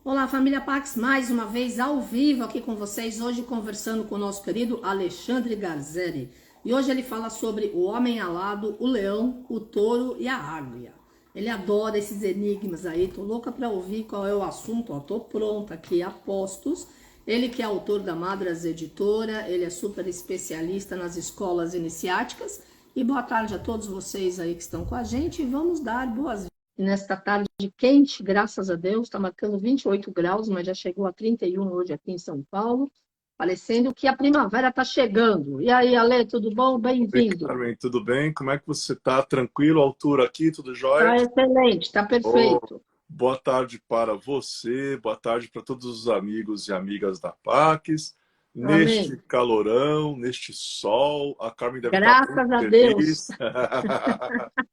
Olá, família Pax, mais uma vez ao vivo aqui com vocês, hoje conversando com o nosso querido Alexandre Garzeri. E hoje ele fala sobre o homem alado, o leão, o touro e a águia. Ele adora esses enigmas aí, tô louca para ouvir qual é o assunto, ó, tô pronta aqui, a postos. Ele que é autor da Madras Editora, ele é super especialista nas escolas iniciáticas. E boa tarde a todos vocês aí que estão com a gente e vamos dar boas nesta tarde quente, graças a Deus, está marcando 28 graus, mas já chegou a 31 hoje aqui em São Paulo, parecendo que a primavera está chegando. E aí, Ale, tudo bom? Oi, Bem-vindo. Carmen, tudo bem? Como é que você está? Tranquilo? Altura aqui, tudo jóia? Está excelente, está Oh, perfeito. boa tarde para você, boa tarde para todos os amigos e amigas da Pax. Neste Amém. calorão, neste sol, a Carmen deve estar muito Graças a Deus. feliz.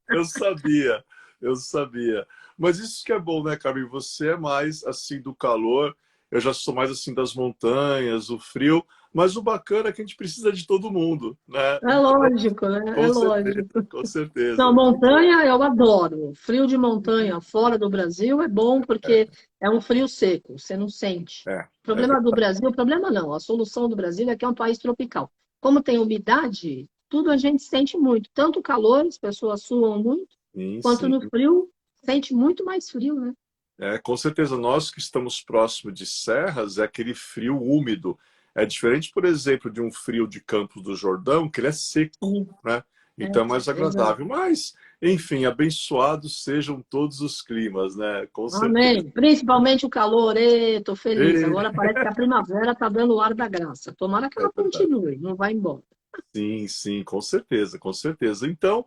Eu sabia, eu sabia. Mas isso que é bom, né, Carmen? Você é mais assim do calor, eu já sou mais assim das montanhas, o frio. Mas o bacana é que a gente precisa de todo mundo, né? É Então, lógico, né? É com certeza, lógico. com Não, certeza. Que bom. montanha eu adoro. Frio de montanha fora do Brasil é bom porque é um frio seco, você não sente. O É problema do verdade. Brasil, o problema não, a solução do Brasil é que é um país tropical. Como tem umidade, tudo a gente sente muito. Tanto o calor, as pessoas suam muito, Sim, quanto sim. no frio, sente muito mais frio, né? É, com certeza, nós que estamos próximos de serras, é aquele frio úmido. É diferente, por exemplo, de um frio de Campos do Jordão, que ele é seco, Sim, né? é, Então é mais exato. agradável. Mas, enfim, abençoados sejam todos os climas, né? Com certeza. Amém. Principalmente o calor, tô feliz. E- Agora parece que a primavera tá dando o ar da graça. Tomara que É ela verdade. continue, não vai embora. Sim, sim, com certeza, com certeza. Então,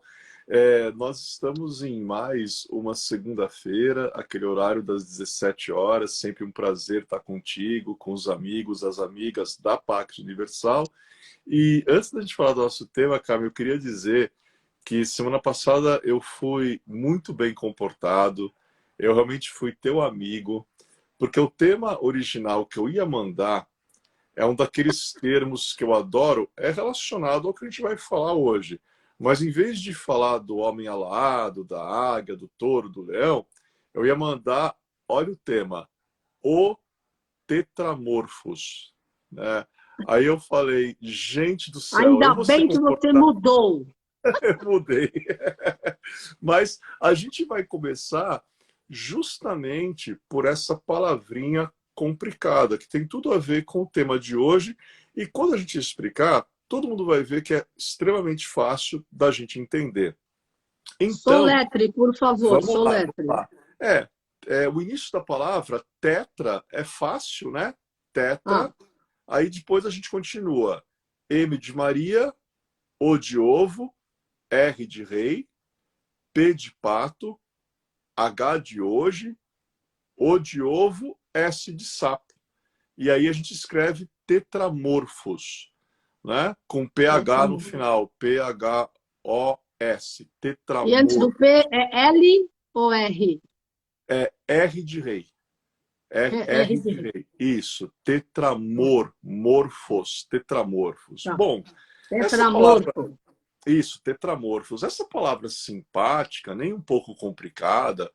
nós estamos em mais uma segunda-feira, aquele horário das 17 horas. Sempre um prazer estar contigo, com os amigos, as amigas da Pacto Universal. E antes da gente falar do nosso tema, Carmen, eu queria dizer que semana passada eu fui muito bem comportado, eu realmente fui teu amigo, porque o tema original que eu ia mandar é um daqueles termos que eu adoro, é relacionado ao que a gente vai falar hoje. Mas em vez de falar do homem alado, da águia, do touro, do leão, eu ia mandar, olha o tema, o tetramorfos, né? Aí eu falei, gente do céu, eu Ainda vou ser bem que você comportado, mudou. eu mudei. Mas a gente vai começar justamente por essa palavrinha complicada, que tem tudo a ver com o tema de hoje. E quando a gente explicar, todo mundo vai ver que é extremamente fácil da gente entender. Então, Soletre, por favor, vamos lá, vamos soletre. lá. O início da palavra tetra é fácil, né? Ah, Tetra. Aí depois a gente continua. M de Maria, O de ovo, R de rei, P de pato, H de hoje, O de ovo, S de sapo. E aí a gente escreve tetramorfos, né? Com PH no tetramo. final, Phos, E antes do tetramorfo. P é L ou R? É R de rei. É R R de de rei. rei. Isso, tetramorfos, tetramorfos. Tá. Bom, essa palavra, Tetramorfo. isso, tetramorfos, essa palavra simpática, nem um pouco complicada,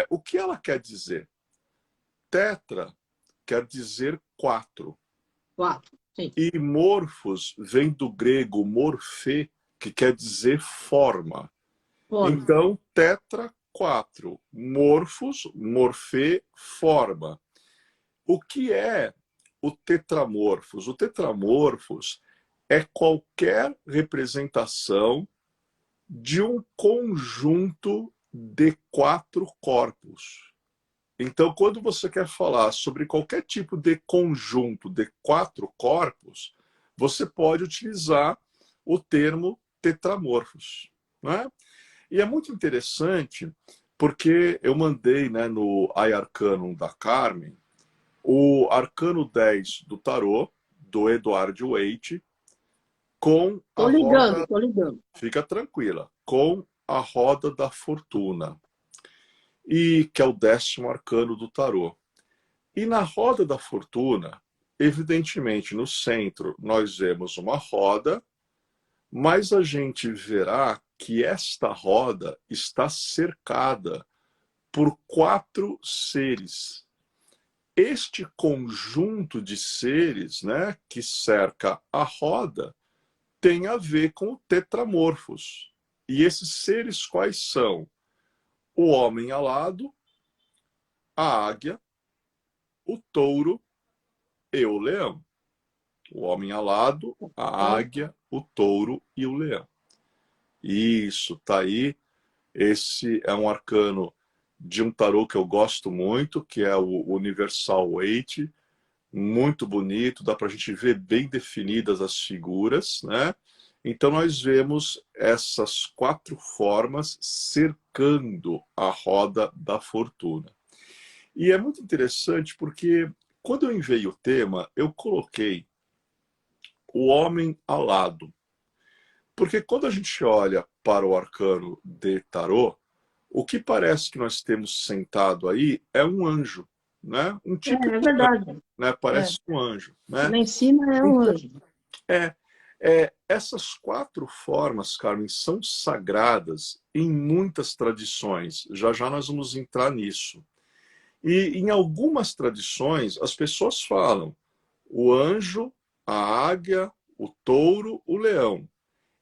o que ela quer dizer? Tetra quer dizer quatro. Quatro. Sim. E morfos vem do grego morfê, que quer dizer forma. Forma. Então, tetra, quatro. Morfos, morfê, forma. O que é o tetramorfos? O tetramorfos é qualquer representação de um conjunto de quatro corpos. Então, quando você quer falar sobre qualquer tipo de conjunto de quatro corpos, você pode utilizar o termo tetramorfos, né? E é muito interessante porque eu mandei, né, no Ai Arcanum da Carmen o Arcano 10 do Tarô, do Edward Waite, com a Tô ligando, roda, tô ligando. fica tranquila, com a roda da fortuna, e que é o 10º arcano do tarô. E na roda da fortuna, evidentemente no centro nós vemos uma roda, mas a gente verá que esta roda está cercada por quatro seres. este conjunto de seres, né, que cerca a roda tem a ver com o tetramorfos. E esses seres quais são? O homem alado, a águia, o touro e o leão. O homem alado, a águia, o touro e o leão. Isso, tá aí. Esse é um arcano de um tarô que eu gosto muito, que é o Universal Weight. Muito bonito, dá para a gente ver bem definidas as figuras, né? Então nós vemos essas 4 formas cercando a roda da fortuna. E é muito interessante porque quando eu enviei o tema, eu coloquei o homem alado. Porque quando a gente olha para o arcano de tarô, o que parece que nós temos sentado aí é um anjo, né? Um É típico verdade. anjo, né? Parece um anjo, né? Lá em cima é um Então, anjo. essas 4 formas, Carmen, são sagradas em muitas tradições. Já já nós vamos entrar nisso. E em algumas tradições, as pessoas falam o anjo, a águia, o touro, o leão.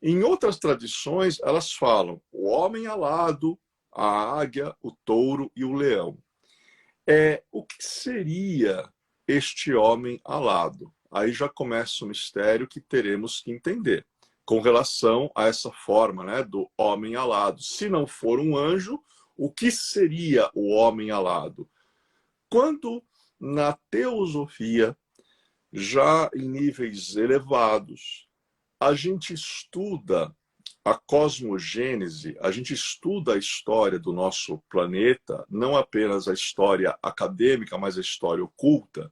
Em outras tradições, elas falam o homem alado, a águia, o touro e o leão. O que seria este homem alado? Aí já começa o mistério que teremos que entender com relação a essa forma, né, do homem alado. Se não for um anjo, o que seria o homem alado? Quando na teosofia, já em níveis elevados, a gente estuda a cosmogênese, a gente estuda a história do nosso planeta, não apenas a história acadêmica, mas a história oculta,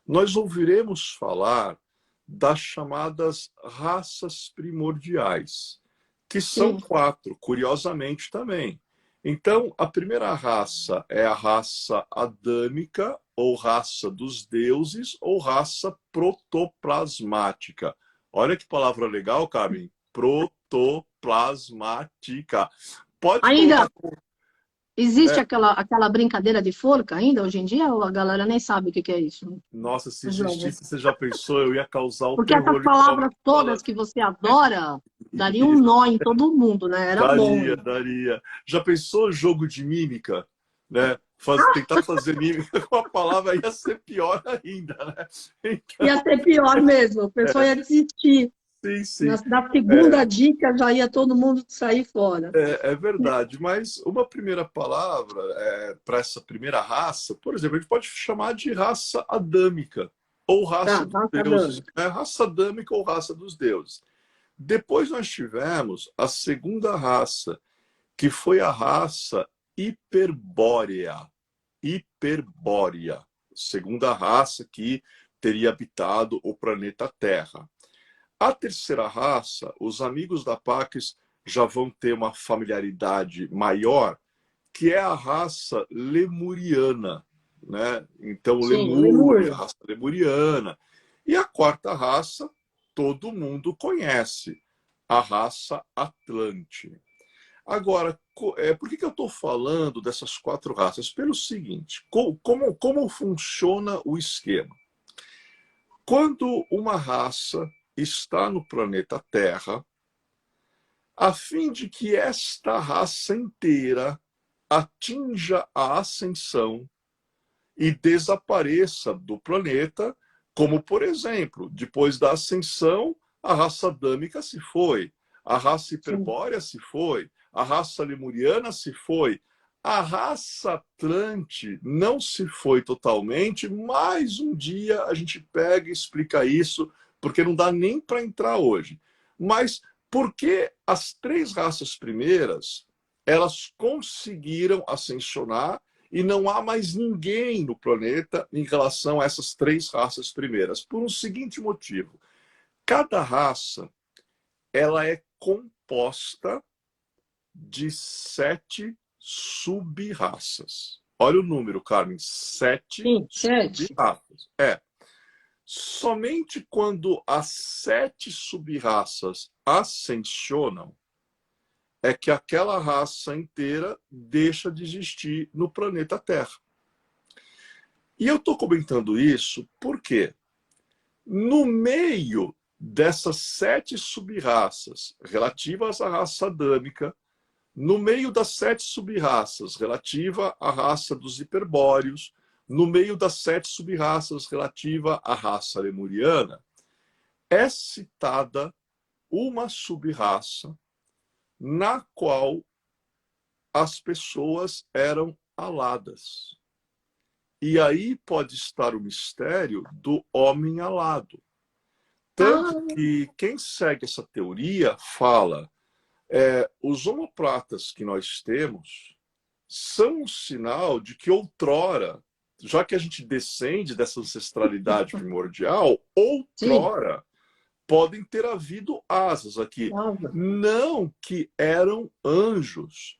nós ouviremos falar das chamadas raças primordiais, que são Sim. 4, curiosamente também. Então, a primeira raça é a raça adâmica, ou raça dos deuses, ou raça protoplasmática. Olha que palavra legal, Carmen. Protoplasmática. Pode Ainda colocar. existe É, aquela brincadeira de forca ainda hoje em dia, ou a galera nem sabe o que que é isso? nossa, se O jogo. existisse, você já pensou, eu ia causar o Porque essas terror palavras igualmente todas falando. que você adora, daria um nó em todo mundo, né? Era bom, Daria, hein? daria. Já pensou jogo de mímica? Né? Tentar fazer mímica com a palavra ia ser pior ainda, né? Então, Ia ser pior mesmo, a pessoa ia desistir. sim, sim. Na segunda É, dica já ia todo mundo sair fora. é verdade, mas uma primeira palavra para essa primeira raça, por exemplo, a gente pode chamar de raça adâmica ou raça Tá, dos tá deuses, dando. né? Raça adâmica ou raça dos deuses. Depois nós tivemos a segunda raça, que foi a raça hiperbórea. Hiperbórea, segunda raça que teria habitado o planeta Terra. A terceira raça, os amigos da Pax já vão ter uma familiaridade maior, que é a raça lemuriana, né? Então, Sim, Lemúria, a Lemúrio. raça lemuriana. E a quarta raça, todo mundo conhece, a raça Atlante. Agora, por que eu estou falando dessas 4 raças? Pelo seguinte, como funciona o esquema? Quando uma raça está no planeta Terra, a fim de que esta raça inteira atinja a ascensão e desapareça do planeta, como, por exemplo, depois da ascensão, a raça adâmica se foi, a raça Sim. hiperbórea se foi, a raça lemuriana se foi, a raça Atlante não se foi totalmente, mas um dia a gente pega e explica isso, porque não dá nem para entrar hoje. Mas por que as 3 raças primeiras elas conseguiram ascensionar e não há mais ninguém no planeta em relação a essas 3 raças primeiras? Por um seguinte motivo. Cada raça ela é composta de 7 sub-raças. Olha o número, Carmen. 7 Sim, 7. sub-raças. Somente quando as 7 sub-raças ascensionam é que aquela raça inteira deixa de existir no planeta Terra. E eu estou comentando isso porque no meio dessas 7 sub-raças relativas à raça adâmica, no meio das 7 sub-raças relativa à raça dos hiperbóreos, no meio das 7 sub-raças relativa à raça lemuriana, é citada uma sub-raça na qual as pessoas eram aladas. E aí pode estar o mistério do homem alado. Ah, Tanto que quem segue essa teoria fala, os omoplatas que nós temos são um sinal de que outrora, já que a gente descende dessa ancestralidade primordial, sim. outrora podem ter havido asas aqui. Nova. Não que eram anjos.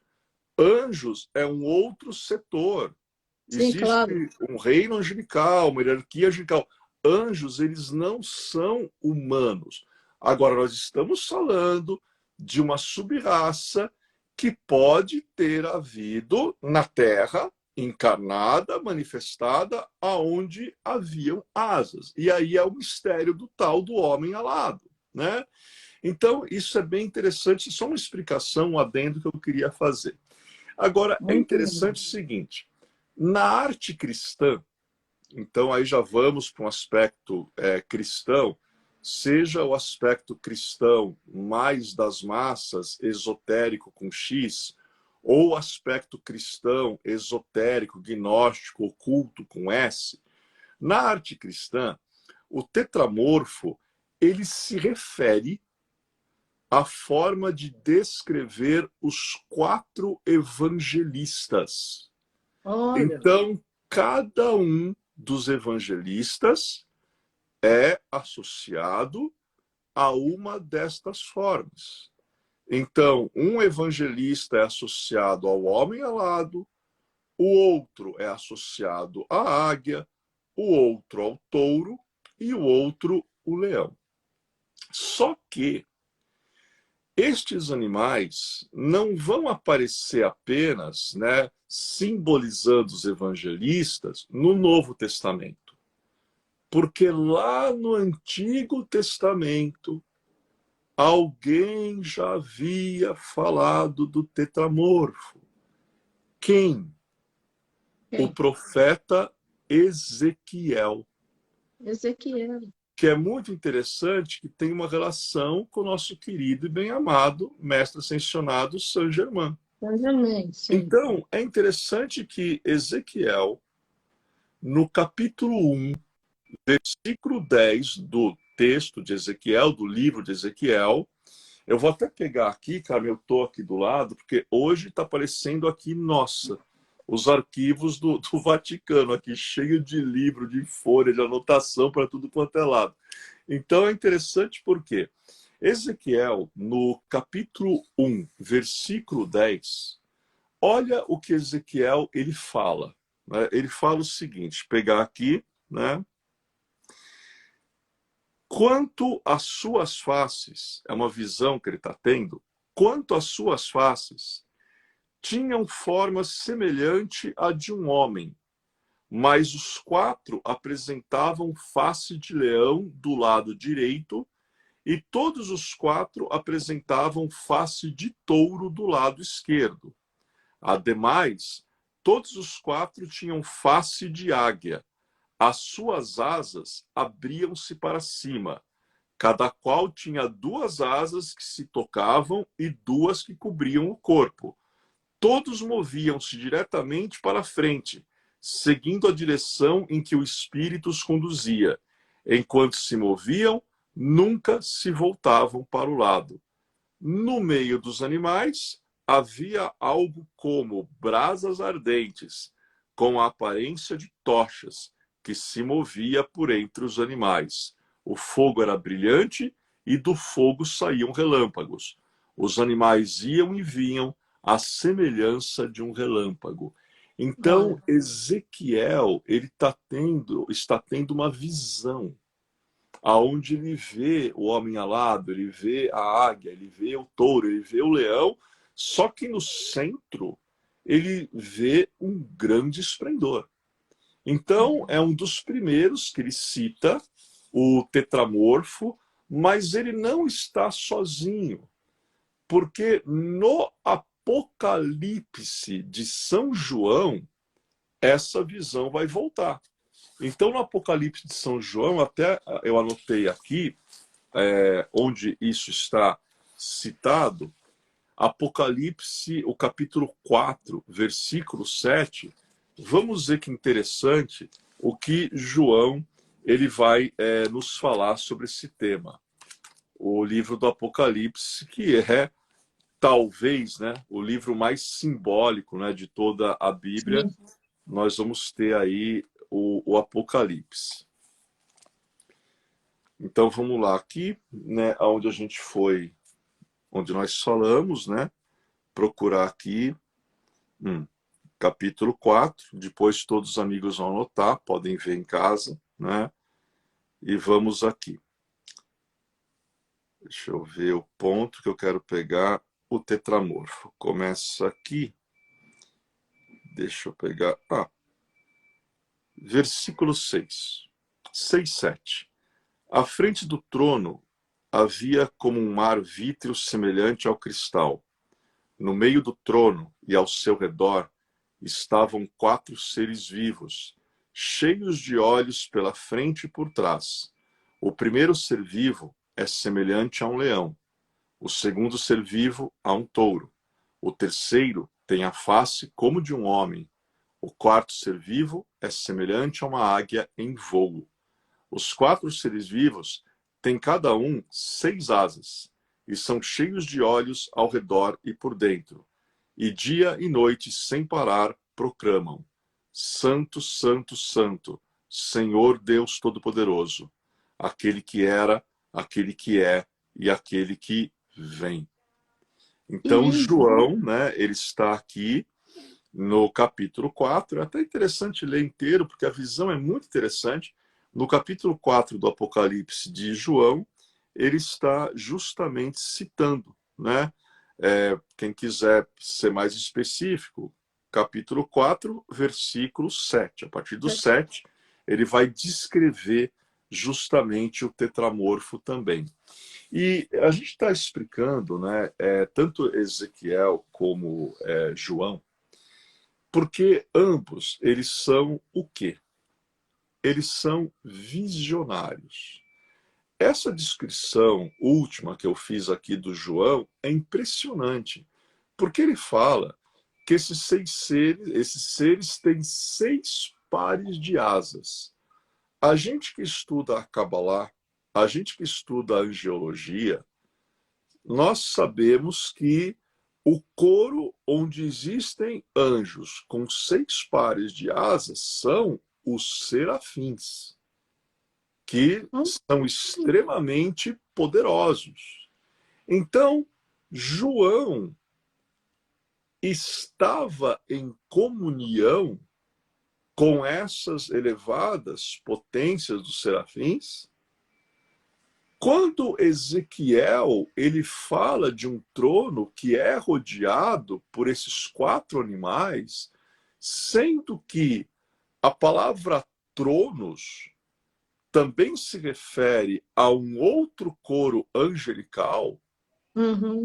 Anjos é um outro setor. Sim, Existe claro. um reino angelical, uma hierarquia angelical. Anjos, eles não são humanos. Agora, nós estamos falando de uma sub-raça que pode ter havido na Terra, encarnada, manifestada, aonde haviam asas. E aí é o mistério do tal do homem alado, né? Então, isso é bem interessante, só uma explicação, um adendo que eu queria fazer. Agora, é Muito legal. interessante o seguinte, na arte cristã, então aí já vamos para um aspecto cristão, seja o aspecto cristão mais das massas, esotérico com X, ou o aspecto cristão esotérico, gnóstico, oculto com S, na arte cristã, o tetramorfo ele se refere à forma de descrever os 4 evangelistas. Olha, Então, cada um dos evangelistas é associado a uma destas formas. Então, um evangelista é associado ao homem alado, o outro é associado à águia, o outro ao touro e o outro o leão. Só que estes animais não vão aparecer apenas, né, simbolizando os evangelistas no Novo Testamento. Porque lá no Antigo Testamento, alguém já havia falado do tetramorfo. Quem? O quem? profeta Ezequiel. Ezequiel. Que é muito interessante, que tem uma relação com o nosso querido e bem-amado mestre ascensionado Saint Germain. Também, sim. Então, é interessante que Ezequiel, no capítulo 1, versículo 10 do texto de Ezequiel, do livro de Ezequiel, eu vou até pegar aqui, cara, eu estou aqui do lado, porque hoje está aparecendo aqui, nossa, os arquivos do Vaticano, aqui cheio de livro, de folha, de anotação para tudo quanto é lado. Então é interessante porque Ezequiel, no capítulo 1, versículo 10, olha o que Ezequiel ele fala. Né? Ele fala o seguinte, pegar aqui, né? Quanto às suas faces, é uma visão que ele está tendo, quanto às suas faces, tinham forma semelhante à de um homem, mas os 4 apresentavam face de leão do lado direito e todos os 4 apresentavam face de touro do lado esquerdo. Ademais, todos os 4 tinham face de águia. As suas asas abriam-se para cima. Cada qual tinha 2 asas que se tocavam e 2 que cobriam o corpo. Todos moviam-se diretamente para a frente, seguindo a direção em que o Espírito os conduzia. Enquanto se moviam, nunca se voltavam para o lado. No meio dos animais, havia algo como brasas ardentes, com a aparência de tochas, que se movia por entre os animais. O fogo era brilhante e do fogo saíam relâmpagos. Os animais iam e vinham à semelhança de um relâmpago. Então, Olha, Ezequiel ele está tendo uma visão, aonde ele vê o homem alado, ele vê a águia, ele vê o touro, ele vê o leão, só que no centro ele vê um grande esplendor. Então, é um dos primeiros que ele cita o tetramorfo, mas ele não está sozinho, porque no Apocalipse de São João, essa visão vai voltar. Então, no Apocalipse de São João, até eu anotei aqui, onde isso está citado, Apocalipse, o capítulo 4, versículo 7, vamos ver que interessante o que João ele vai nos falar sobre esse tema. O livro do Apocalipse, que é talvez, né, o livro mais simbólico, né, de toda a Bíblia. Sim. Nós vamos ter aí o Apocalipse. Então vamos lá aqui, né, onde a gente foi, onde nós falamos, né, procurar aqui, capítulo 4, depois todos os amigos vão anotar, podem ver em casa, né, e vamos aqui. Deixa eu ver o ponto que eu quero pegar, o tetramorfo. Começa aqui, deixa eu pegar, versículo 6, 6, 7. À frente do trono havia como um mar vítreo semelhante ao cristal. No meio do trono e ao seu redor estavam 4 seres vivos, cheios de olhos pela frente e por trás. O primeiro ser vivo é semelhante a um leão, o segundo ser vivo a um touro, o terceiro tem a face como de um homem, o quarto ser vivo é semelhante a uma águia em voo. Os 4 seres vivos têm cada um 6 asas, e são cheios de olhos ao redor e por dentro. E dia e noite, sem parar, proclamam: Santo, Santo, Santo, Senhor Deus Todo-Poderoso, aquele que era, aquele que é e aquele que vem. Então, João, né, ele está aqui no capítulo 4. É até interessante ler inteiro, porque a visão é muito interessante. No capítulo 4 do Apocalipse de João, ele está justamente citando, né? Quem quiser ser mais específico, capítulo 4, versículo 7. A partir do 7, ele vai descrever justamente o tetramorfo também. E a gente está explicando, né, tanto Ezequiel como João, porque ambos eles são o quê? Eles são visionários. Essa descrição última que eu fiz aqui do João é impressionante, porque ele fala que esses seres têm 6 pares de asas. A gente que estuda a Kabbalah, a gente que estuda a angiologia, nós sabemos que o coro onde existem anjos com 6 pares de asas são os serafins, que são extremamente poderosos. Então, João estava em comunhão com essas elevadas potências dos serafins. Quando Ezequiel ele fala de um trono que é rodeado por esses 4 animais, sendo que a palavra tronos também se refere a um outro coro angelical,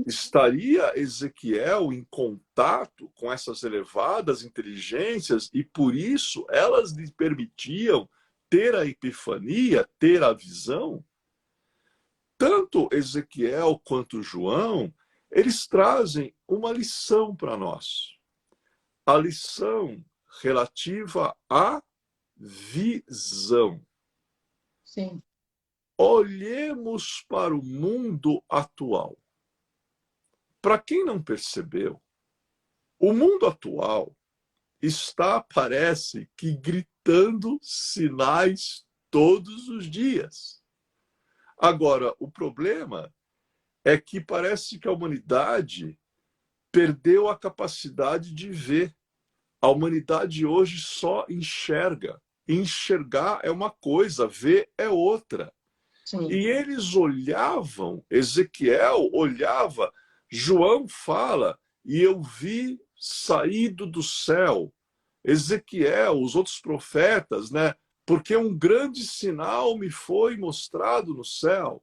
estaria Ezequiel em contato com essas elevadas inteligências e por isso elas lhe permitiam ter a epifania, ter a visão? Tanto Ezequiel quanto João, eles trazem uma lição para nós. A lição relativa à visão. Sim. Olhemos para o mundo atual. Para quem não percebeu, o mundo atual está, parece que, gritando sinais todos os dias. Agora, o problema é que parece que a humanidade perdeu a capacidade de ver. A humanidade hoje só enxerga. Enxergar é uma coisa, ver é outra. Sim. E eles olhavam, Ezequiel olhava, João fala, e eu vi saído do céu Ezequiel, os outros profetas, né? Porque um grande sinal me foi mostrado no céu.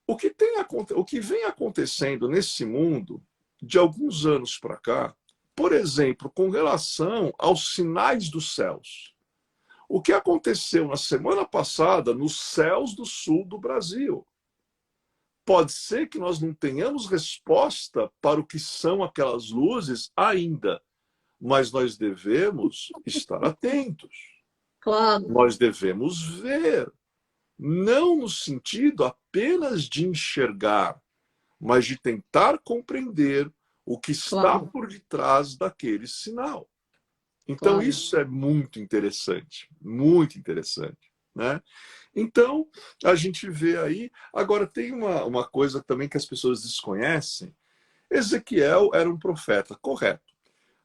O que vem acontecendo nesse mundo de alguns anos para cá, por exemplo, com relação aos sinais dos céus. O que aconteceu na semana passada nos céus do sul do Brasil? Pode ser que nós não tenhamos resposta para o que são aquelas luzes ainda, mas nós devemos estar atentos. Claro, Nós devemos ver, não no sentido apenas de enxergar, mas de tentar compreender o que está claro, por detrás daquele sinal. Então, claro. isso é muito interessante, né? Então, a gente vê aí. Agora, tem uma coisa também que as pessoas desconhecem. Ezequiel era um profeta, correto.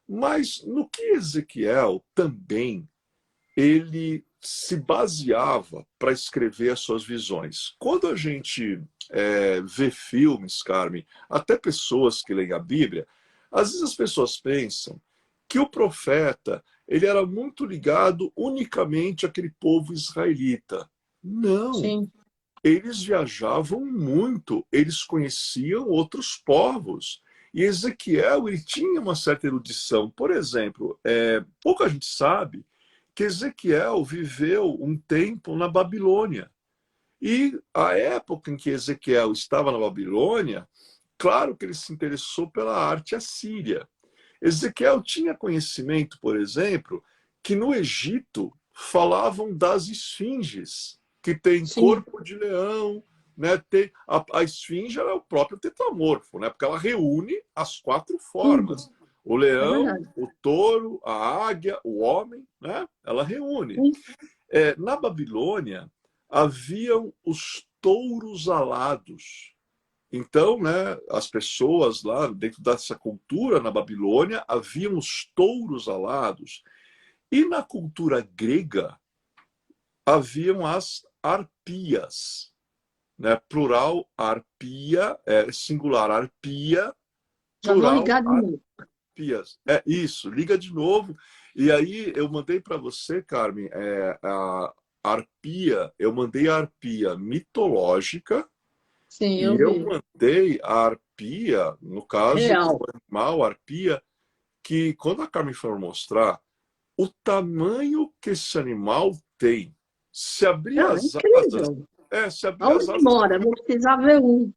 Mas no que Ezequiel também ele se baseava para escrever as suas visões. Quando a gente vê filmes, Carmen, até pessoas que leem a Bíblia, às vezes as pessoas pensam que o profeta ele era muito ligado unicamente àquele povo israelita. Não, Sim, eles viajavam muito, eles conheciam outros povos. E Ezequiel ele tinha uma certa erudição. Por exemplo, pouca gente sabe que Ezequiel viveu um tempo na Babilônia. E a época em que Ezequiel estava na Babilônia, claro que ele se interessou pela arte assíria. Ezequiel tinha conhecimento, por exemplo, que no Egito falavam das esfinges, que tem sim, corpo de leão, né? A esfinge é o próprio tetramorfo, né? Porque ela reúne as quatro tudo. formas. O É leão, verdade. o touro, a águia, o homem, né? Ela reúne. Sim. Na Babilônia, haviam os touros alados. Então, né, as pessoas lá, dentro dessa cultura na Babilônia, haviam os touros alados. E na cultura grega, haviam as arpias. Né? Plural, arpia, singular, arpia, Já vou plural, ligar de novo. arpias. É isso, liga de novo. E aí eu mandei para você, Carmen, a arpia, eu mandei a arpia mitológica Sim, e eu eu vi. mandei a arpia, no caso, o Real. animal, a arpia, que quando a Carmen for mostrar o tamanho que esse animal tem, se abrir Não, é as asas, incrível. se abrir as Aonde asas, mora? Vou precisar ver um.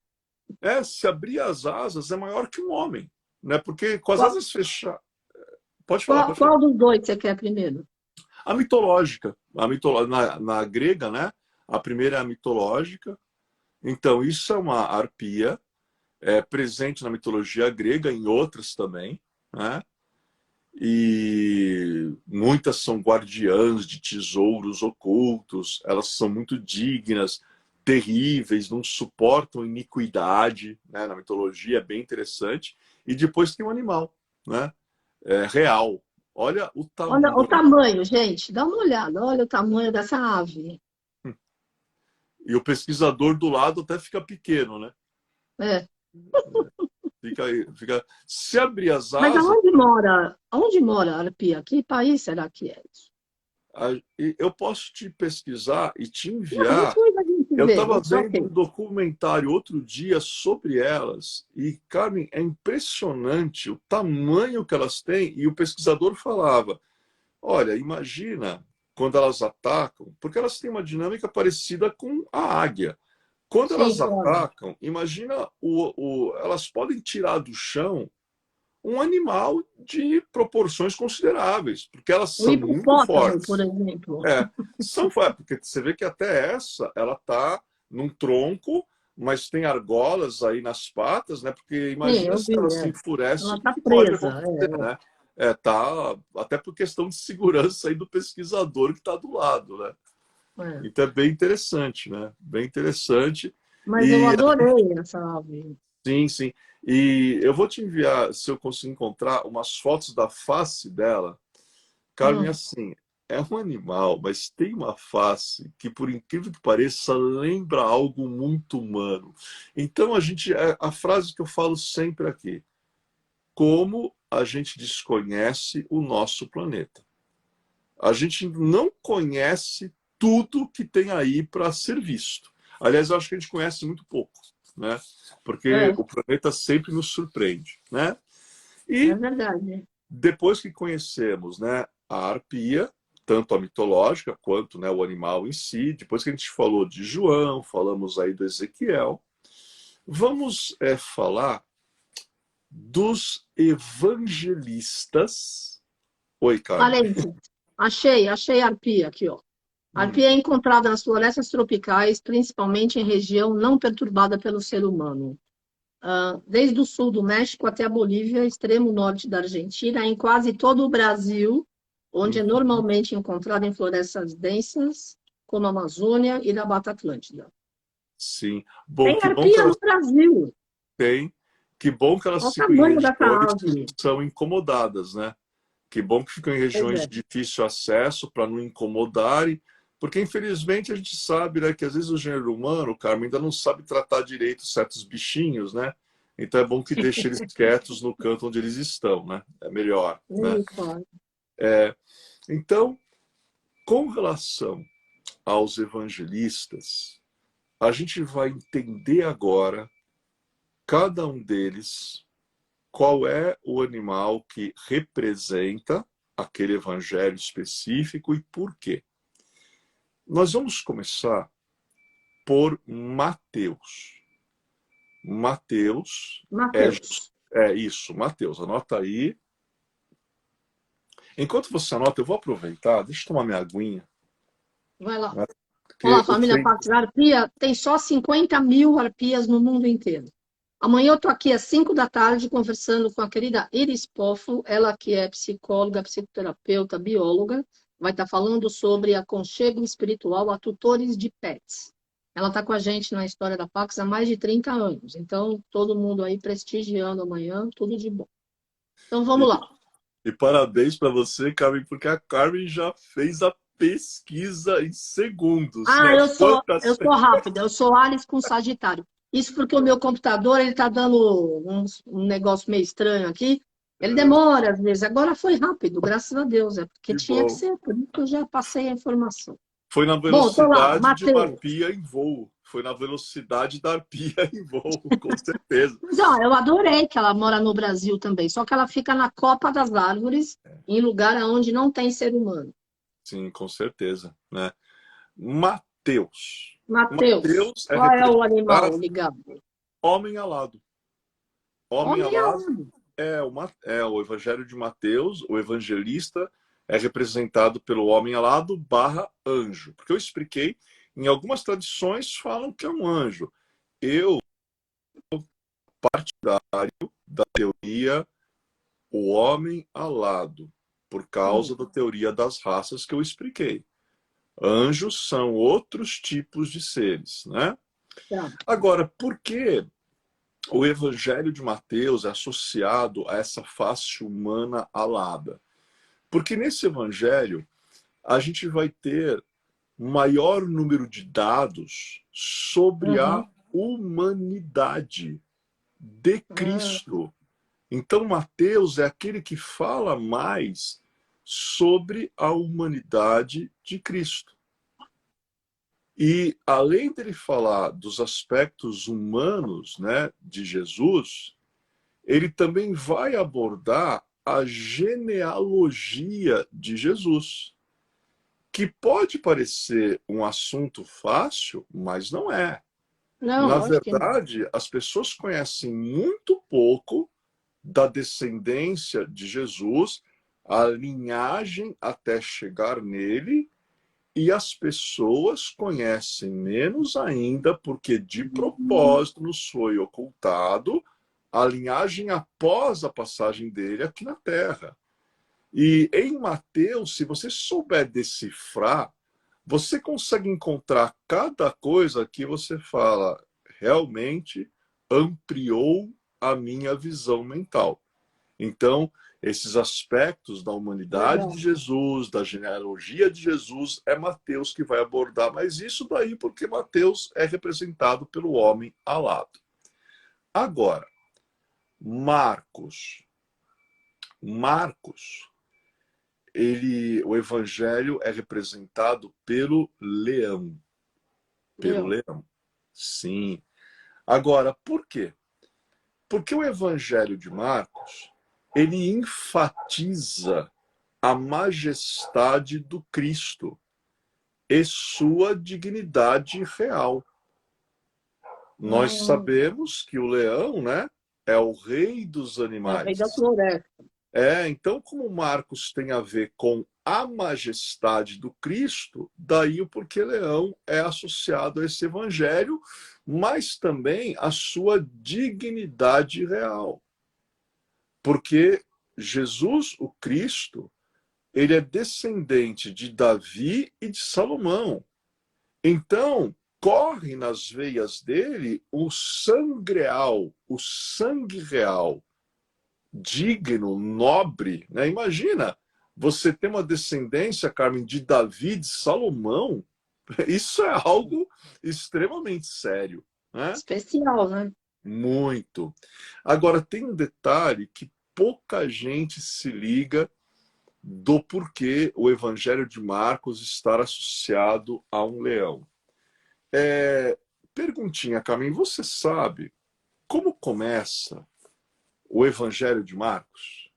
se abrir as asas é maior que um homem, né? Porque com as Qual, asas fechadas, pode falar, qual, pode falar. qual dos dois você quer primeiro? A mitológica, na grega, né? A primeira é a mitológica. Então, isso é uma arpia, presente na mitologia grega, em outras também, né? E muitas são guardiãs de tesouros ocultos, elas são muito dignas, terríveis, não suportam iniquidade, né? Na mitologia é bem interessante. E depois tem um animal, né? Real. Olha o Olha o tamanho. tamanho, gente. Dá uma olhada. Olha o tamanho dessa ave. E o pesquisador do lado até fica pequeno, né? É. Fica... Se abrir as Mas asas, aonde mora? Aonde mora a arpia? Que país será que é isso? eu posso te pesquisar e te Não, enviar. depois a gente Eu vê. estava It's vendo um ok. documentário outro dia sobre elas e, Carmen, é impressionante o tamanho que elas têm. E o pesquisador falava: olha, imagina quando elas atacam, porque elas têm uma dinâmica parecida com a águia. Quando Sim, elas claro. atacam, imagina elas podem tirar do chão um animal de proporções consideráveis, porque elas O são muito hipopótamo, por fortes. exemplo. Porque você vê que até essa, ela está num tronco, mas tem argolas aí nas patas, né? Porque Sim, imagina eu se vi. ela se É. enfurece, Ela o que, está que pode presa. acontecer, né? Tá, até por questão de segurança aí do pesquisador que está do lado, né? É. Então é bem interessante, né? Bem interessante. Mas eu E adorei essa ave. sim, sim. E eu vou te enviar, se eu conseguir encontrar, umas fotos da face dela. Carmen, Hum, assim, é um animal, mas tem uma face que, por incrível que pareça, lembra algo muito humano. Então, a frase que eu falo sempre aqui, como a gente desconhece o nosso planeta. A gente não conhece tudo que tem aí para ser visto. Aliás, eu acho que a gente conhece muito pouco, né? Porque É, o planeta sempre nos surpreende, né? é E verdade. depois que conhecemos, né, a arpia, tanto a mitológica quanto, né, o animal em si, depois que a gente falou de João, falamos aí do Ezequiel, vamos falar dos evangelistas. Oi, Carmen. Parênteses. Achei a arpia aqui, ó. A Hum, arpia é encontrada nas florestas tropicais, principalmente em região não perturbada pelo ser humano. Desde o sul do México até a Bolívia, extremo norte da Argentina, em quase todo o Brasil, onde é hum, normalmente encontrada em florestas densas, como a Amazônia e na Mata Atlântica. sim. Bom, Tem que bom que arpia elas no Brasil. têm, que bom que elas Olha o ficam em tamanho dessa regiões que ave. são incomodadas, né? Que bom que ficam em Pois regiões é. de difícil acesso para não incomodarem, porque infelizmente a gente sabe, né, que às vezes o gênero humano, Carmen, ainda não sabe tratar direito certos bichinhos, né? Então é bom que deixe eles quietos no canto onde eles estão, né? É melhor, né? Misericórdia. Então, com relação aos evangelistas, a gente vai entender agora, cada um deles, qual é o animal que representa aquele evangelho específico e por quê. Nós vamos começar por Mateus. Mateus Mateus, é isso, Mateus. Anota aí. Enquanto você anota, eu vou aproveitar, deixa eu tomar minha aguinha, vai lá. né? Olá, Porque eu família sei. Pax. A arpia tem só 50 mil arpias no mundo inteiro. Amanhã eu estou aqui às 5 da tarde conversando com a querida Iris Poffo, ela que é psicóloga, psicoterapeuta, bióloga, vai estar falando sobre aconchego espiritual a tutores de pets. Ela está com a gente na história da Pax há mais de 30 anos, então todo mundo aí prestigiando amanhã, tudo de bom. Então E, vamos lá. e parabéns para você, Carmen, porque a Carmen já fez a pesquisa em segundos, Ah, né? eu Quantas. sou rápida, eu sou Alice com Sagitário. Isso porque o meu computador, ele tá dando um negócio meio estranho aqui. Ele demora às vezes. Agora foi rápido, graças a Deus. É porque Que tinha que bom. ser, por isso que eu já passei a informação. Foi na Bom, tô lá, velocidade de uma Matheus. arpia em voo. Foi na velocidade da arpia em voo, com certeza. Mas, ó, eu adorei que ela mora no Brasil também, só que ela fica na copa das árvores, em lugar onde não tem ser humano. Sim, com certeza, né? Mateus. Matheus, Mateus é qual é o representar animal ligado? homem alado. Homem Homem alado alado. é o Evangelho de Mateus, o evangelista é representado pelo homem alado barra anjo. Porque eu expliquei, em algumas tradições falam que é um anjo. Eu, partidário da teoria o homem alado, por causa da teoria das raças que eu expliquei. Anjos são outros tipos de seres, né? Tá. Agora, por que o Evangelho de Mateus é associado a essa face humana alada? Porque nesse Evangelho a gente vai ter maior número de dados sobre a Uhum. humanidade de Ah, Cristo. Então, Mateus é aquele que fala mais sobre a humanidade de Cristo. E, além dele falar dos aspectos humanos, né, de Jesus, ele também vai abordar a genealogia de Jesus, que pode parecer um assunto fácil, mas não é. não, Na lógico que não. verdade, as pessoas conhecem muito pouco da descendência de Jesus, a linhagem até chegar nele, e as pessoas conhecem menos ainda, porque de propósito nos foi ocultado a linhagem após a passagem dele aqui na Terra. E em Mateus, se você souber decifrar, você consegue encontrar cada coisa que você fala, realmente ampliou a minha visão mental. Então, esses aspectos da humanidade de Legal. Jesus, da genealogia de Jesus, é Mateus que vai abordar. Mas isso daí porque Mateus é representado pelo homem alado. Agora, Marcos. Marcos, o evangelho é representado pelo leão. Pelo leão. Sim. Agora, por quê? Porque o evangelho de Marcos, ele enfatiza a majestade do Cristo e sua dignidade real. Nós sabemos que o leão, né, é o rei dos animais. É o rei da floresta. Então, como Marcos tem a ver com a majestade do Cristo, daí o porquê leão é associado a esse evangelho, mas também a sua dignidade real. Porque Jesus, o Cristo, ele é descendente de Davi e de Salomão. Então, corre nas veias dele o sangreal, o sangue real, digno, nobre, né? Imagina, você ter uma descendência, Carmen, de Davi, de Salomão, isso é algo extremamente sério, né? Especial, né? Muito. Agora, tem um detalhe que pouca gente se liga do porquê o Evangelho de Marcos estar associado a um leão. Perguntinha, Carmen, você sabe como começa o Evangelho de Marcos?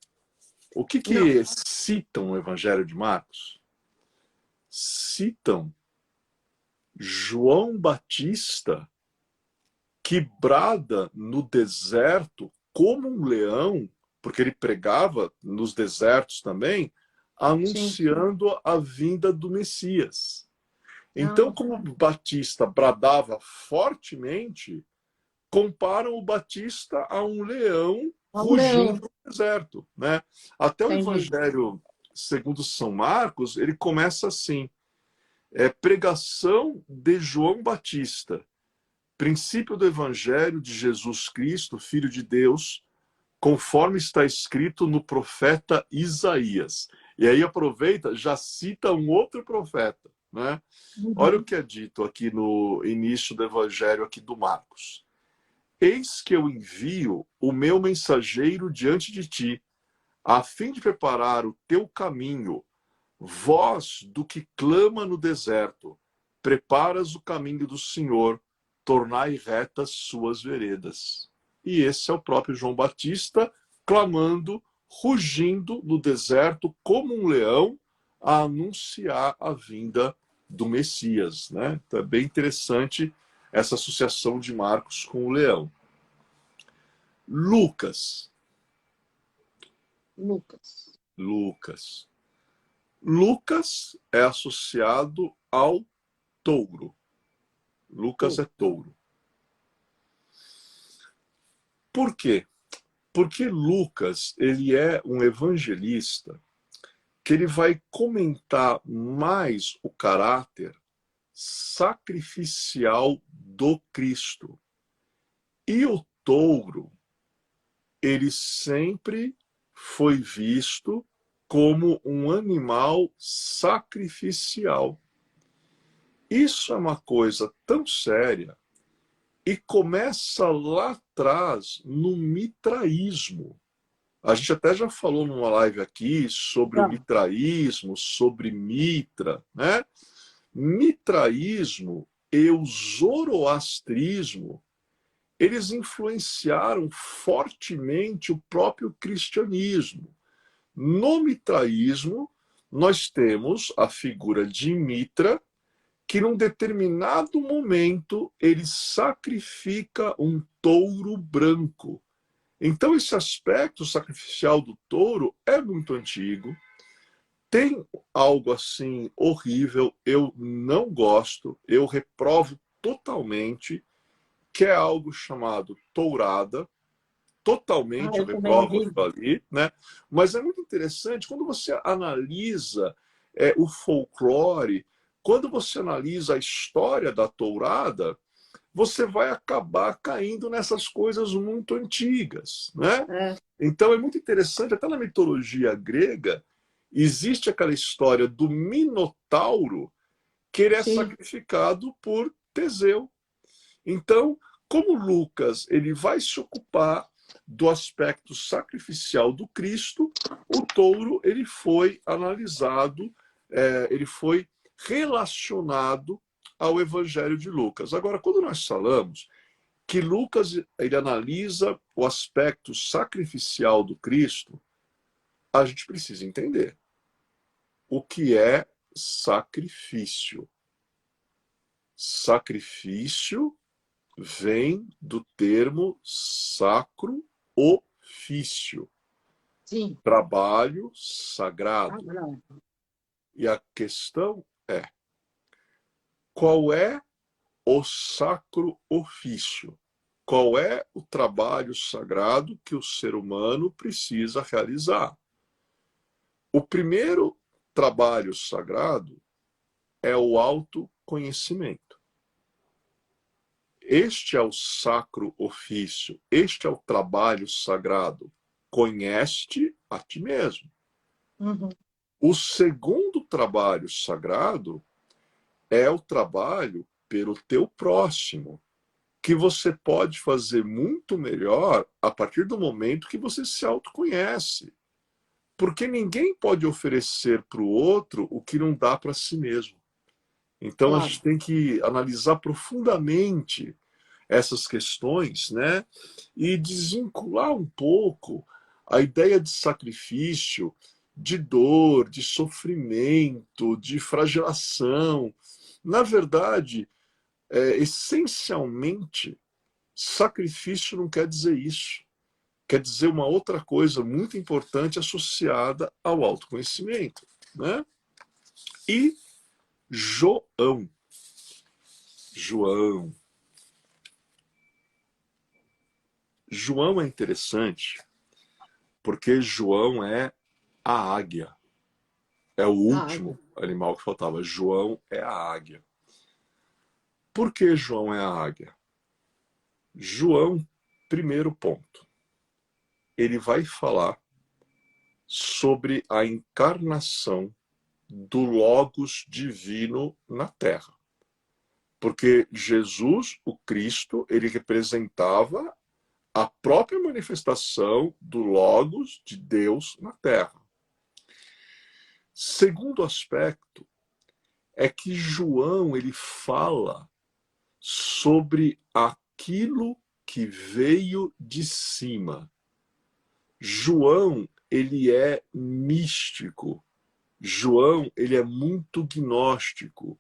O que citam o Evangelho de Marcos? Citam João Batista, que brada no deserto como um leão, porque ele pregava nos desertos também, anunciando a vinda do Messias. Então, como Batista bradava fortemente, comparam o Batista a um leão rugindo no deserto, né? Até o Evangelho segundo São Marcos, ele começa assim: pregação de João Batista, princípio do Evangelho de Jesus Cristo, Filho de Deus, conforme está escrito no profeta Isaías. E aí aproveita, já cita um outro profeta, né? Olha o que é dito aqui no início do Evangelho aqui do Marcos. Eis que eu envio o meu mensageiro diante de ti, a fim de preparar o teu caminho. Voz do que clama no deserto, preparas o caminho do Senhor, tornai retas suas veredas. E esse é o próprio João Batista clamando, rugindo no deserto como um leão, a anunciar a vinda do Messias, né? Então é bem interessante essa associação de Marcos com o leão. Lucas. Lucas é associado ao touro. Lucas é touro. Por quê? Porque Lucas, ele é um evangelista que ele vai comentar mais o caráter sacrificial do Cristo. E o touro, ele sempre foi visto como um animal sacrificial. Isso é uma coisa tão séria e começa lá atrás no mitraísmo. A gente até já falou numa live aqui sobre o mitraísmo, sobre Mitra, né? Mitraísmo e o zoroastrismo, eles influenciaram fortemente o próprio cristianismo. No mitraísmo, nós temos a figura de Mitra, que num determinado momento ele sacrifica um touro branco. Então esse aspecto sacrificial do touro é muito antigo. Tem algo assim horrível, eu não gosto, eu reprovo totalmente, que é algo chamado tourada. Totalmente eu reprovo aquilo ali, né? Mas é muito interessante quando você analisa o folclore, quando você analisa a história da tourada, você vai acabar caindo nessas coisas muito antigas, né? Então é muito interessante, até na mitologia grega, existe aquela história do Minotauro, que ele é sacrificado por Teseu. Então, como Lucas ele vai se ocupar do aspecto sacrificial do Cristo, o touro ele foi analisado, ele foi relacionado ao Evangelho de Lucas. Agora, quando nós falamos que Lucas ele analisa o aspecto sacrificial do Cristo, a gente precisa entender o que é sacrifício. Sacrifício vem do termo sacro ofício. Sim. Trabalho sagrado. Sagrado. E a questão é, qual é o sacro ofício? Qual é o trabalho sagrado que o ser humano precisa realizar? O primeiro trabalho sagrado é o autoconhecimento. Este é o sacro ofício, este é o trabalho sagrado. Conhece-te a ti mesmo. Uhum. O segundo trabalho sagrado é o trabalho pelo teu próximo, que você pode fazer muito melhor a partir do momento que você se autoconhece. Porque ninguém pode oferecer para o outro o que não dá para si mesmo. Então, Claro. a gente tem que analisar profundamente essas questões, né? E desvincular um pouco a ideia de sacrifício, de dor, de sofrimento, de flagelação. Na verdade, essencialmente, sacrifício não quer dizer isso. Quer dizer uma outra coisa muito importante associada ao autoconhecimento, né? E João. João é interessante porque João é a águia. É o último animal que faltava. João é a águia. Por que João é a águia? João, primeiro ponto, ele vai falar sobre a encarnação do Logos divino na Terra. Porque Jesus, o Cristo, ele representava a própria manifestação do Logos de Deus na Terra. Segundo aspecto é que João ele fala sobre aquilo que veio de cima. João ele é místico. João ele é muito gnóstico.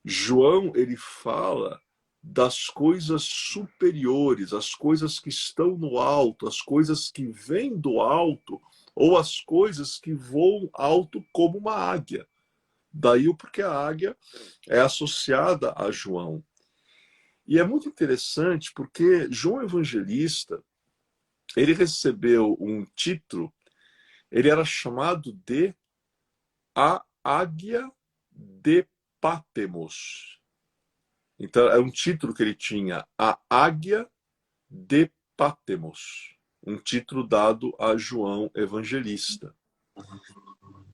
João ele fala das coisas superiores, as coisas que estão no alto, as coisas que vêm do alto, ou as coisas que voam alto como uma águia. Daí o porquê a águia é associada a João. E é muito interessante porque João Evangelista, ele recebeu um título, ele era chamado de a Águia de Patmos. Então, é um título que ele tinha, a Águia de Patmos, um título dado a João Evangelista.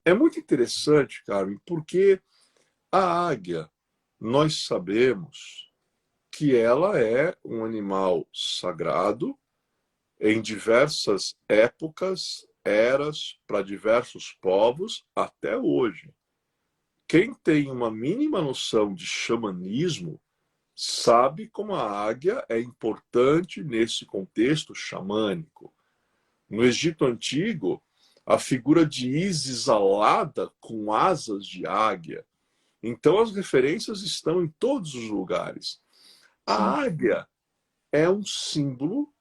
É muito interessante, Carmen, porque a águia, nós sabemos que ela é um animal sagrado em diversas épocas, eras, para diversos povos, até hoje. Quem tem uma mínima noção de xamanismo sabe como a águia é importante nesse contexto xamânico. No Egito Antigo, a figura de Ísis alada com asas de águia. Então as referências estão em todos os lugares. A águia é um símbolo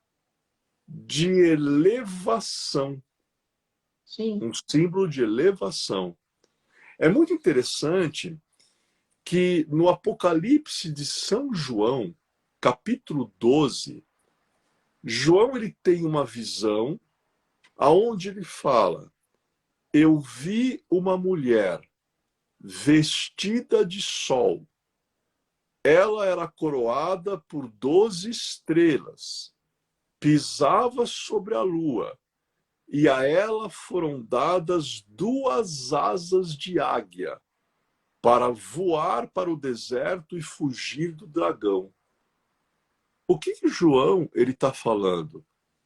de elevação. Sim. Um símbolo de elevação. É muito interessante que no Apocalipse de São João, capítulo 12, João ele tem uma visão aonde ele fala: eu vi uma mulher vestida de sol. Ela era coroada por 12 estrelas, pisava sobre a lua, e a ela foram dadas 2 asas de águia, para voar para o deserto e fugir do dragão. O que João ele está falando?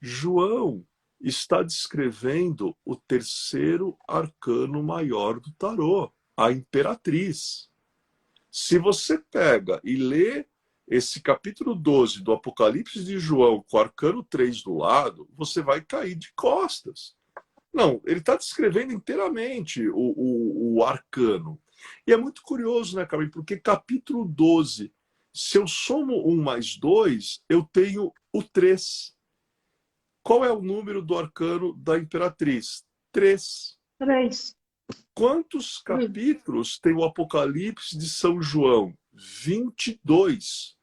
João está descrevendo o terceiro arcano maior do tarô, a Imperatriz. Se você pega e lê esse capítulo 12 do Apocalipse de João com o arcano 3 do lado, você vai cair de costas. Não, ele está descrevendo inteiramente o arcano. E é muito curioso, né, Carmen? Porque capítulo 12, se eu somo 1 mais 2, eu tenho o 3. Qual é o número do arcano da Imperatriz? 3. 3. Quantos capítulos tem o Apocalipse de São João? 22.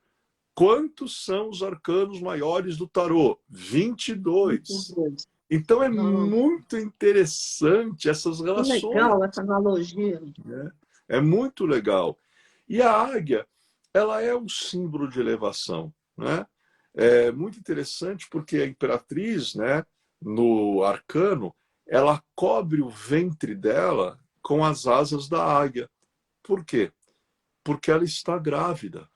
Quantos são os arcanos maiores do tarô? 22. Então é muito interessante essas relações. Legal essa analogia. Né? É muito legal. E a águia, ela é um símbolo de elevação. Né? É muito interessante porque a Imperatriz, né, no arcano, ela cobre o ventre dela com as asas da águia. Por quê? Porque ela está grávida.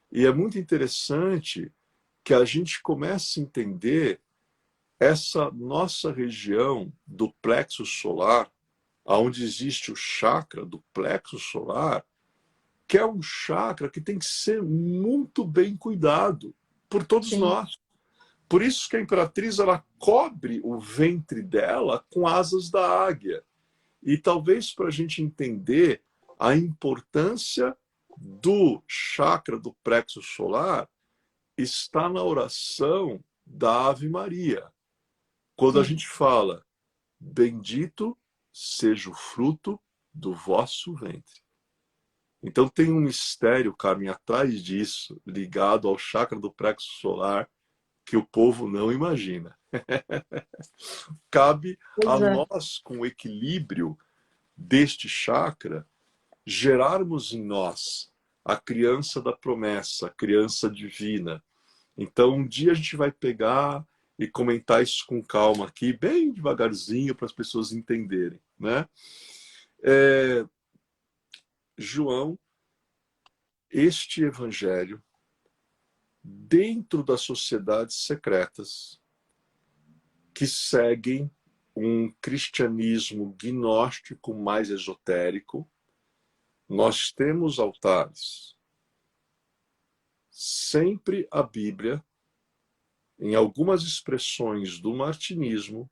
E é muito interessante que a gente comece a entender essa nossa região do plexo solar, onde existe o chakra do plexo solar, que é um chakra que tem que ser muito bem cuidado por todos Sim. nós. Por isso que a Imperatriz ela cobre o ventre dela com asas da águia. E talvez para a gente entender a importância do chakra do plexo solar está na oração da Ave Maria. Quando a gente fala, bendito seja o fruto do vosso ventre. Então tem um mistério, Carmen, atrás disso, ligado ao chakra do plexo solar, que o povo não imagina. Cabe a nós, com o equilíbrio deste chakra, gerarmos em nós a criança da promessa, a criança divina. Então, um dia a gente vai pegar e comentar isso com calma aqui, bem devagarzinho, para as pessoas entenderem. Né? João, este evangelho, dentro das sociedades secretas que seguem um cristianismo gnóstico mais esotérico, nós temos altares. Sempre a Bíblia, em algumas expressões do martinismo,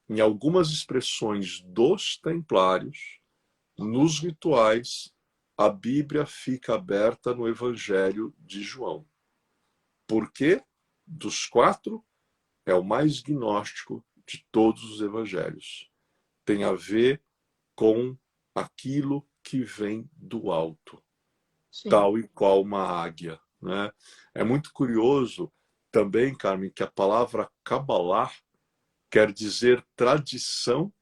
em algumas expressões dos templários, nos rituais, a Bíblia fica aberta no Evangelho de João. Por quê? Dos 4, é o mais gnóstico de todos os evangelhos. Tem a ver com aquilo que vem do alto, Sim. tal e qual uma águia. Né? É muito curioso também, Carmen, que a palavra Kabbalah quer dizer tradição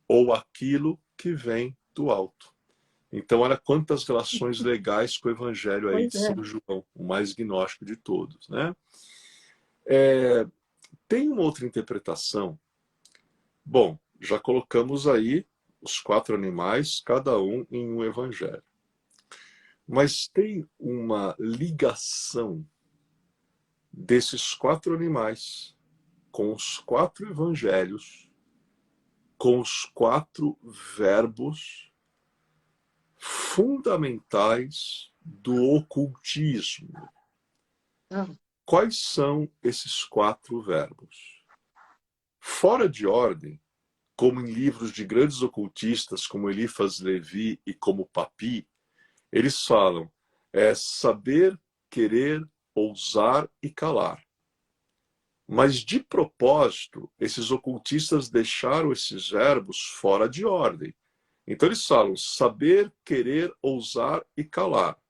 ou aquilo que vem do alto. Então, olha quantas relações legais com o evangelho aí de São João, o mais gnóstico de todos. Né? Tem uma outra interpretação. Bom, já colocamos aí os 4 animais, cada um em um evangelho. Mas tem uma ligação desses 4 animais com os 4 evangelhos, com os 4 verbos fundamentais do ocultismo. Quais são esses 4 verbos? Fora de ordem, como em livros de grandes ocultistas como Eliphas Levi e como Papi, eles falam saber, querer, ousar e calar. Mas, de propósito, esses ocultistas deixaram esses verbos fora de ordem. Então, eles falam saber, querer, ousar e calar.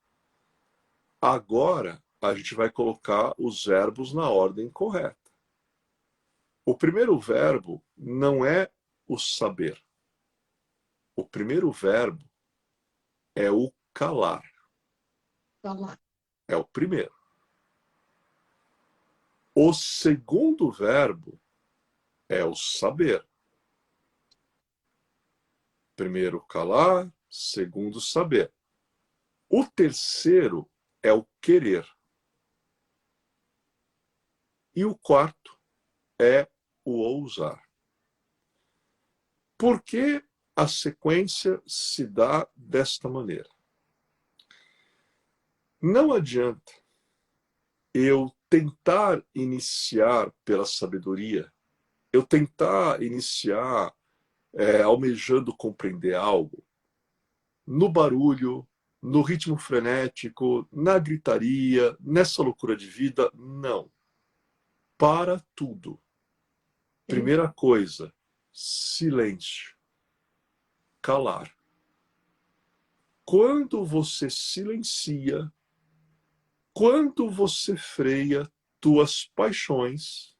Agora, a gente vai colocar os verbos na ordem correta. O primeiro verbo não é o saber. O primeiro verbo é o calar. É o primeiro. O segundo verbo é o saber. Primeiro calar, segundo saber. O terceiro é o querer. E o quarto é o ousar. Por que a sequência se dá desta maneira? Não adianta eu tentar iniciar pela sabedoria, eu tentar iniciar almejando compreender algo, no barulho, no ritmo frenético, na gritaria, nessa loucura de vida. Não. Para tudo. Primeira coisa, silêncio. Calar. Quando você silencia, quando você freia tuas paixões,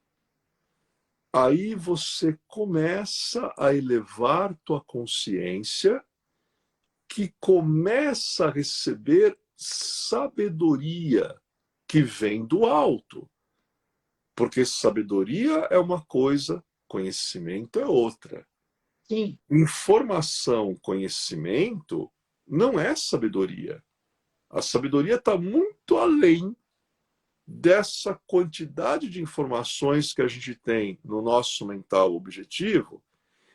aí você começa a elevar tua consciência, que começa a receber sabedoria que vem do alto. Porque sabedoria é uma coisa, conhecimento é outra. Sim. Informação, conhecimento, não é sabedoria. A sabedoria está muito além dessa quantidade de informações que a gente tem no nosso mental objetivo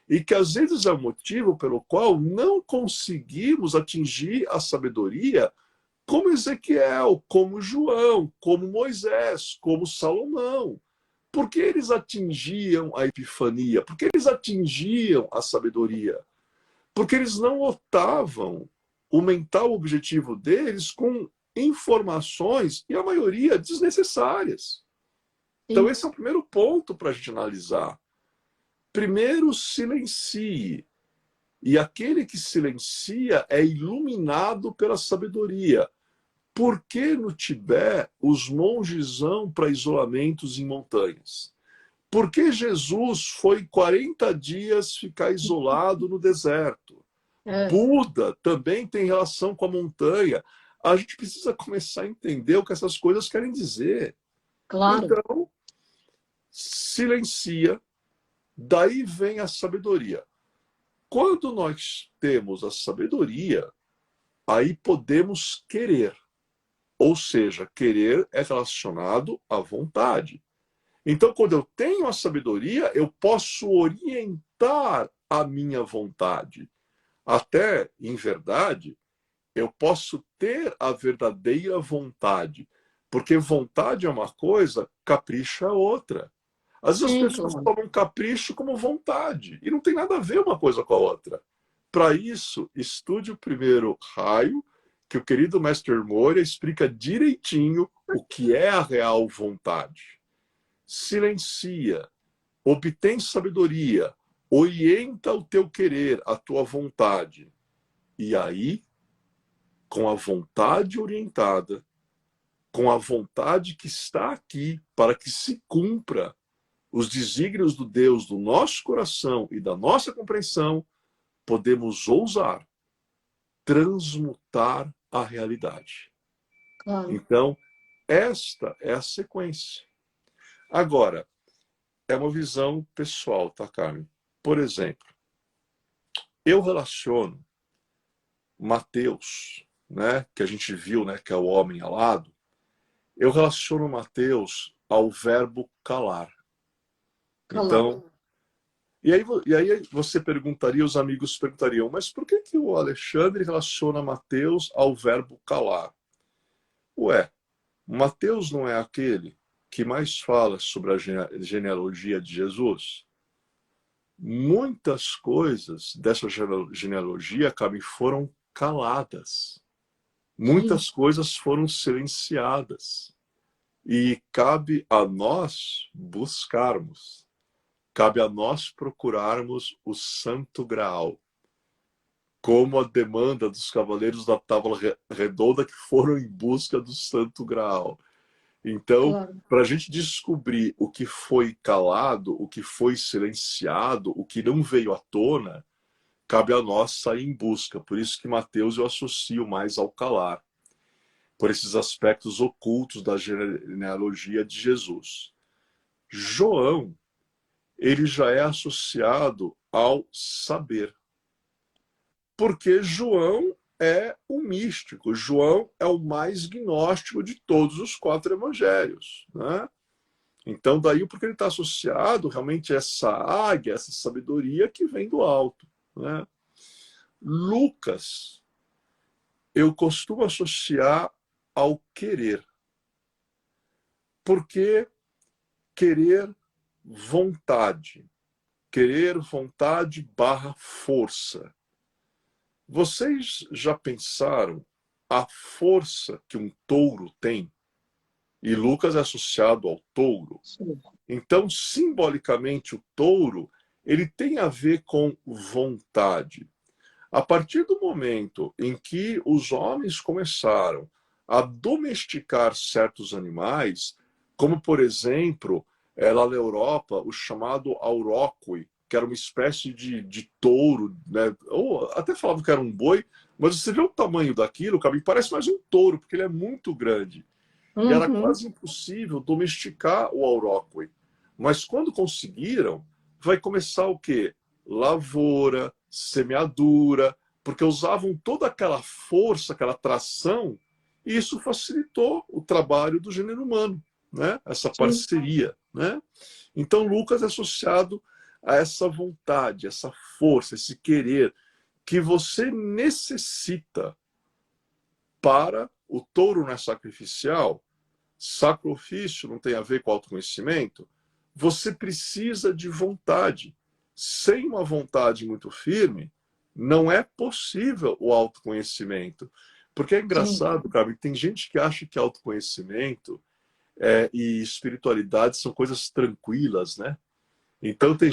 e que às vezes é o motivo pelo qual não conseguimos atingir a sabedoria como Ezequiel, como João, como Moisés, como Salomão. Por que eles atingiam a epifania? Por que eles atingiam a sabedoria? Porque eles não lotavam o mental objetivo deles com informações, e a maioria desnecessárias. Então, esse é o primeiro ponto para a gente analisar. Primeiro, silencie. E aquele que silencia é iluminado pela sabedoria. Por que no Tibete os monges vão para isolamentos em montanhas? Por que Jesus foi 40 dias ficar isolado no deserto? Buda também tem relação com a montanha. A gente precisa começar a entender o que essas coisas querem dizer. Claro. Então, silencia, daí vem a sabedoria. Quando nós temos a sabedoria, aí podemos querer. Ou seja, querer é relacionado à vontade. Então, quando eu tenho a sabedoria, eu posso orientar a minha vontade. Até, em verdade, eu posso ter a verdadeira vontade. Porque vontade é uma coisa, capricho é outra. Às vezes as pessoas tomam capricho como vontade. E não tem nada a ver uma coisa com a outra. Para isso, estude o primeiro raio, que o querido Mestre Moria explica direitinho o que é a real vontade. Silencia, obtém sabedoria, orienta o teu querer, a tua vontade. E aí, com a vontade orientada, com a vontade que está aqui para que se cumpra os desígnios do Deus do nosso coração e da nossa compreensão, podemos ousar transmutar a realidade. Claro. Então, esta é a sequência. Agora, é uma visão pessoal, tá, Carmen? Por exemplo, eu relaciono Mateus, né, que a gente viu, né, que é o homem alado, eu relaciono Mateus ao verbo calar. Então, e aí você perguntaria, os amigos perguntariam, mas por que o Alexandre relaciona Mateus ao verbo calar? Ué, Mateus não é aquele que mais fala sobre a genealogia de Jesus? Muitas coisas dessa genealogia, Carmen, foram caladas. Muitas coisas foram silenciadas. E cabe a nós buscarmos. Cabe a nós procurarmos o Santo Graal. Como a demanda dos cavaleiros da Távola Redonda que foram em busca do Santo Graal. Então, para a gente descobrir o que foi calado, o que foi silenciado, o que não veio à tona, cabe a nós sair em busca. Por isso que Mateus eu associo mais ao calar, por esses aspectos ocultos da genealogia de Jesus. João, ele já é associado ao saber. Porque João é o místico. João é o mais gnóstico de todos os 4 evangelhos, né? Então, daí porque ele está associado realmente a essa águia, essa sabedoria que vem do alto, né? Lucas, eu costumo associar ao querer. Porque querer vontade. Querer vontade barra força. Vocês já pensaram a força que um touro tem? E Lucas é associado ao touro. Sim. Então, simbolicamente, o touro ele tem a ver com vontade. A partir do momento em que os homens começaram a domesticar certos animais, como, por exemplo, lá na Europa, o chamado aurócui, que era uma espécie de touro, né? Ou até falavam que era um boi, mas você vê o tamanho daquilo, cara, me parece mais um touro, porque ele é muito grande. E era Uhum. quase impossível domesticar o aurócui. Mas quando conseguiram, vai começar o quê? Lavoura, semeadura, porque usavam toda aquela força, aquela tração, e isso facilitou o trabalho do gênero humano, né? Essa Sim. parceria, né? Então Lucas é associado a essa vontade, essa força, esse querer que você necessita para o touro não é sacrificial, sacrifício não tem a ver com autoconhecimento, você precisa de vontade. Sem uma vontade muito firme, não é possível o autoconhecimento. Porque é Sim. engraçado, cara, tem gente que acha que autoconhecimento e espiritualidade são coisas tranquilas, né? Então tem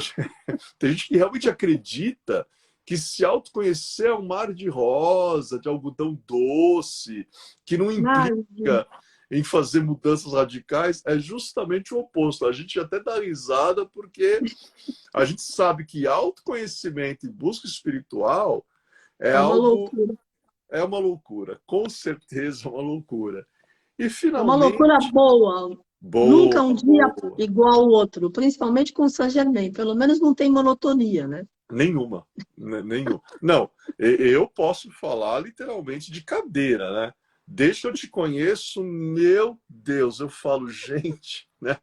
gente que realmente acredita que se autoconhecer é um mar de rosa, de algodão doce, que não Ai, implica em fazer mudanças radicais, é justamente o oposto. A gente até dá risada porque a gente sabe que autoconhecimento e busca espiritual é é uma algo, loucura. é uma loucura, com certeza é uma loucura. E É uma loucura finalmente, boa. Nunca boa, um dia boa. igual ao outro, principalmente com Saint Germain. Pelo menos não tem monotonia, né? Nenhuma. Nenhuma. Não, eu posso falar literalmente de cadeira, né? Desde que eu te conheço, meu Deus, eu falo, gente, né?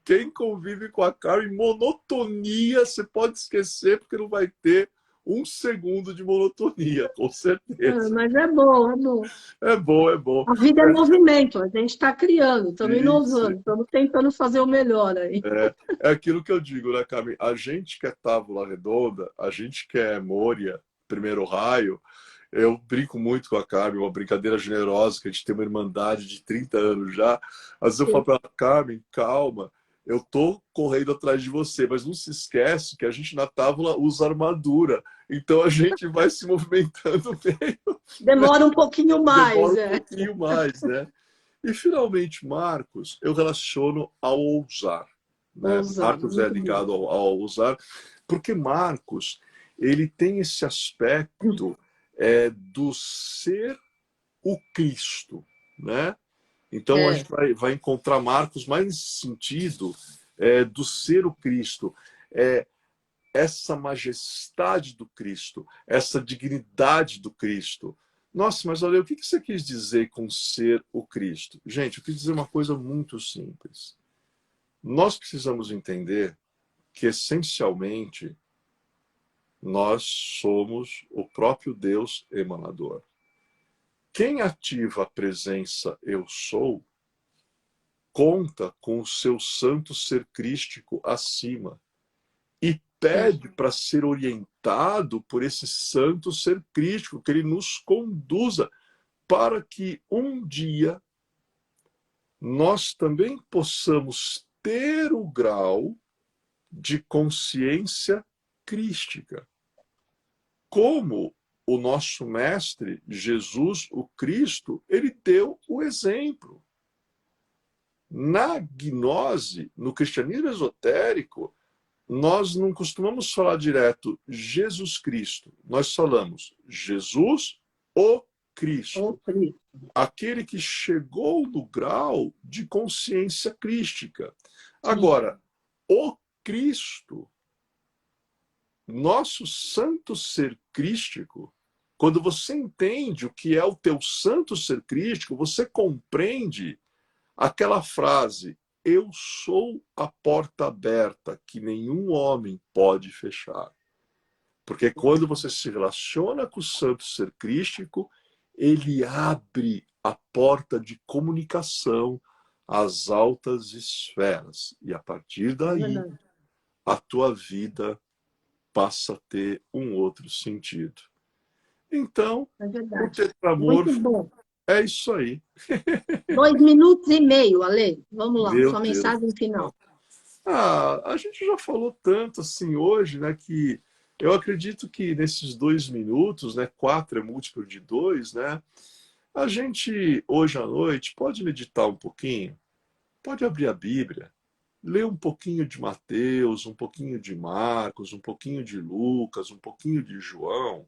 Quem convive com a Karen, monotonia, você pode esquecer, porque não vai ter um segundo de monotonia, com Ah, certeza. mas é bom, é bom. É bom, é bom. A vida é movimento, a gente está criando, estamos Isso. inovando, estamos tentando fazer o melhor aí. É aquilo que eu digo, né, Carmen? A gente que é Távola Redonda, a gente que é Moria, primeiro raio, eu brinco muito com a Carmen, uma brincadeira generosa, que a gente tem uma irmandade de 30 anos já. Às vezes eu falo para ela, Carmen, calma, eu tô correndo atrás de você, mas não se esquece que a gente na Távola usa armadura, então a gente vai se movimentando bem, né? Demora um pouquinho mais, Demora um é. pouquinho mais, né? E finalmente, Marcos, eu relaciono ao ousar, né? Ousar, Marcos é muito bom. ligado ao ousar, porque Marcos ele tem esse aspecto do ser o Cristo, né? Então a É, gente vai encontrar Marcos mais nesse sentido do ser o Cristo, é, essa majestade do Cristo, essa dignidade do Cristo. Nossa, mas olha, o que você quis dizer com ser o Cristo? Gente, eu quis dizer uma coisa muito simples. Nós precisamos entender que, essencialmente, nós somos o próprio Deus emanador. Quem ativa a presença eu sou, conta com o seu santo ser crístico acima e sim. pede para ser orientado por esse santo ser crístico, que ele nos conduza para que um dia nós também possamos ter o grau de consciência crística. Como o nosso mestre Jesus, o Cristo, ele deu o exemplo. Na gnose, no cristianismo esotérico, nós não costumamos falar direto Jesus Cristo. Nós falamos Jesus, o Ô, Cristo. Cristo. Aquele que chegou no grau de consciência crística. Sim. Agora, o Cristo, nosso santo ser crístico, quando você entende o que é o teu santo ser crístico, você compreende aquela frase, eu sou a porta aberta que nenhum homem pode fechar. Porque quando você se relaciona com o santo ser crístico, ele abre a porta de comunicação às altas esferas. E a partir É daí, verdade. a tua vida passa a ter um outro sentido. Então, É o verdade. Muito tetramorfo bom. é isso aí. 2 minutos e meio, Ale. Vamos lá, Meu sua Deus mensagem do céu. final. A gente já falou tanto assim hoje, né, que eu acredito que nesses 2 minutos, né, 4 é múltiplo de 2, né, a gente hoje à noite pode meditar um pouquinho, pode abrir a Bíblia, ler um pouquinho de Mateus, um pouquinho de Marcos, um pouquinho de Lucas, um pouquinho de João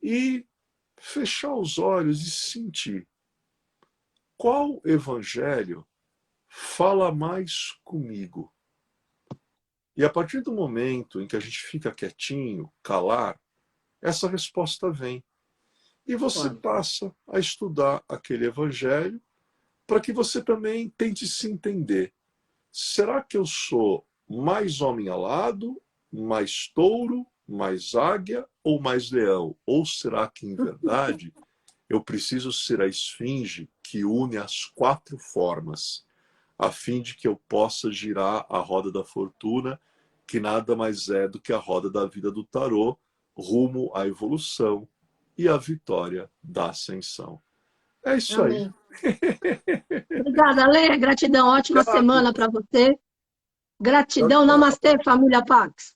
e fechar os olhos e sentir qual evangelho fala mais comigo. E a partir do momento em que a gente fica quietinho, calar, essa resposta vem. E você Concordo. passa a estudar aquele evangelho para que você também tente se entender. Será que eu sou mais homem alado, mais touro, mais águia ou mais leão? Ou será que, em verdade, eu preciso ser a esfinge que une as 4 formas, a fim de que eu possa girar a roda da fortuna, que nada mais é do que a roda da vida do tarô, rumo à evolução e à vitória da ascensão. É isso aí. Amém. Obrigada, Ale. Gratidão. Ótima Obrigado. semana para você. Gratidão. Tchau, tchau. Namastê, família Pax.